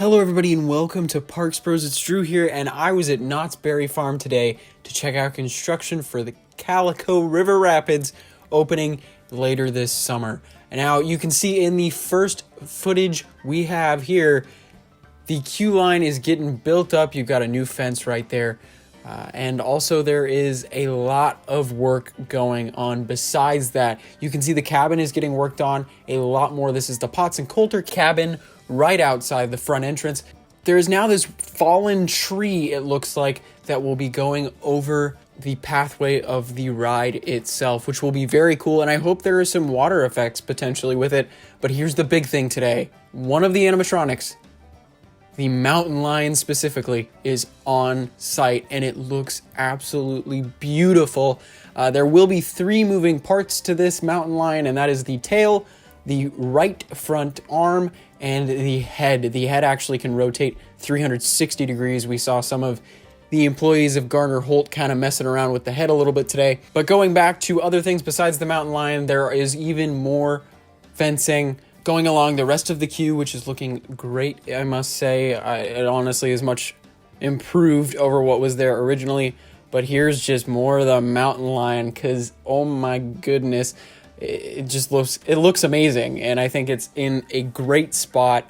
Hello everybody and welcome to Parks Bros. It's Drew here, and I was at Knott's Berry Farm today to check out construction for the Calico River Rapids opening later this summer. And now you can see in the first footage we have here, the queue line is getting built up. You've got a new fence right there. And also there is a lot of work going on. Besides that, you can see the cabin is getting worked on a lot more. This is the Potts and Colter cabin right outside the front entrance. There is now this fallen tree, it looks like, that will be going over the pathway of the ride itself, which will be very cool. And I hope there are some water effects potentially with it. But here's the big thing today. One of the animatronics, the mountain lion specifically, is on site, and it looks absolutely beautiful. There will be 3 moving parts to this mountain lion, and that is the tail, the right front arm, and the head. The head actually can rotate 360 degrees. We saw some of the employees of Garner Holt kind of messing around with the head a little bit today. But going back to other things besides the mountain lion, there is even more fencing going along the rest of the queue, which is looking great, I must say. It honestly is much improved over what was there originally. But here's just more of the mountain lion, because oh my goodness, it looks amazing. And I think it's in a great spot.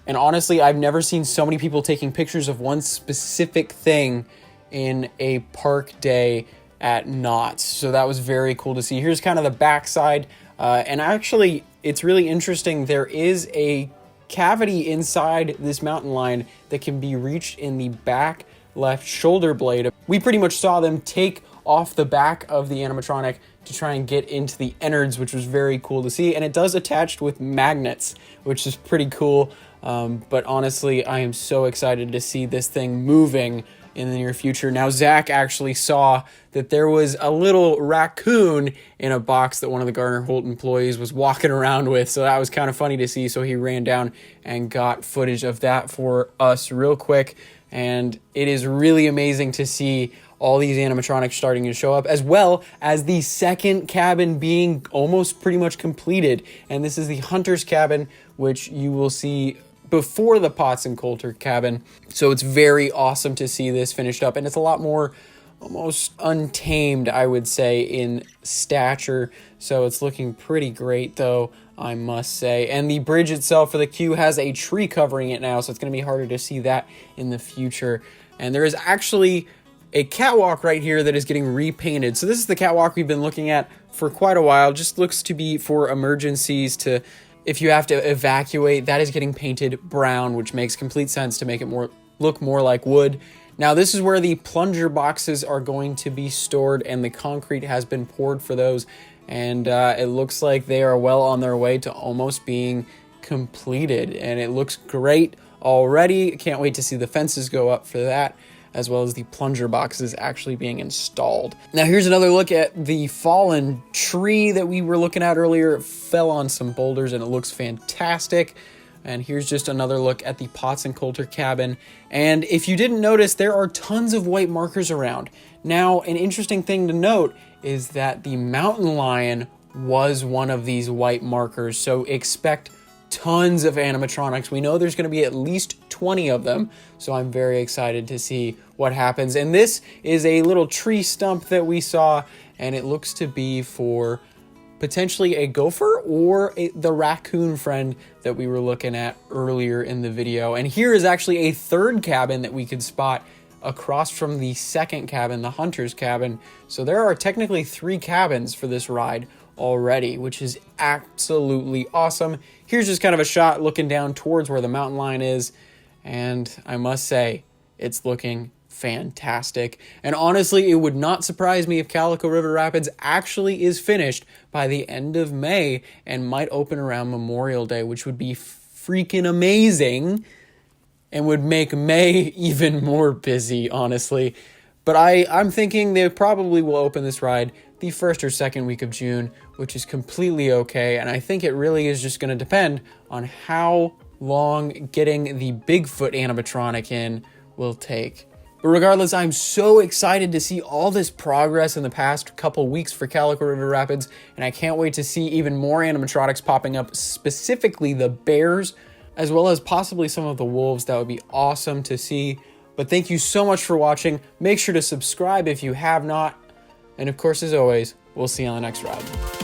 And honestly, I've never seen so many people taking pictures of one specific thing in a park day at Knott. So that was very cool to see. Here's kind of the backside. And actually, it's really interesting. There is a cavity inside this mountain lion that can be reached in the back left shoulder blade. We pretty much saw them take off the back of the animatronic to try and get into the innards, which was very cool to see. And it does attach with magnets, which is pretty cool. But honestly, I am so excited to see this thing moving in the near future. Now, Zach actually saw that there was a little raccoon in a box that one of the Garner Holt employees was walking around with. So that was kind of funny to see. So he ran down and got footage of that for us real quick. And it is really amazing to see all these animatronics starting to show up, as well as the second cabin being almost pretty much completed. And this is the Hunter's cabin, which you will see before the Potts and Colter cabin. So it's very awesome to see this finished up, and it's a lot more almost untamed, I would say, in stature. So it's looking pretty great, though, I must say. And the bridge itself for the queue has a tree covering it now, so it's going to be harder to see that in the future. And there is actually a catwalk right here that is getting repainted. So this is the catwalk we've been looking at for quite a while. Just looks to be for emergencies, to if you have to evacuate. That is getting painted brown, which makes complete sense to make it look more like wood. Now this is where the plunger boxes are going to be stored, and the concrete has been poured for those. And it looks like they are well on their way to almost being completed, and it looks great already. Can't wait to see the fences go up for that, as well as the plunger boxes actually being installed. Now here's another look at the fallen tree that we were looking at earlier. It fell on some boulders and it looks fantastic. And here's just another look at the Potts and Colter cabin. And if you didn't notice, there are tons of white markers around. Now, an interesting thing to note is that the mountain lion was one of these white markers. So expect tons of animatronics. We know there's going to be at least 20 of them, so I'm very excited to see what happens. And this is a little tree stump that we saw, and it looks to be for potentially a gopher or the raccoon friend that we were looking at earlier in the video. And here is actually a third cabin that we could spot across from the second cabin, the Hunter's cabin. So there are technically 3 cabins for this ride already, which is absolutely awesome. Here's just kind of a shot looking down towards where the mountain lion is, and I must say, it's looking fantastic. And honestly, it would not surprise me if Calico River Rapids actually is finished by the end of May and might open around Memorial Day, which would be freaking amazing and would make May even more busy, honestly. But I'm thinking they probably will open this ride the first or second week of June, which is completely okay. And I think it really is just going to depend on how long getting the Bigfoot animatronic in will take. But regardless, I'm so excited to see all this progress in the past couple weeks for Calico River Rapids, and I can't wait to see even more animatronics popping up, specifically the bears. as well as possibly some of the wolves. That would be awesome to see. But thank you so much for watching. Make sure to subscribe if you have not. And of course, as always, we'll see you on the next ride.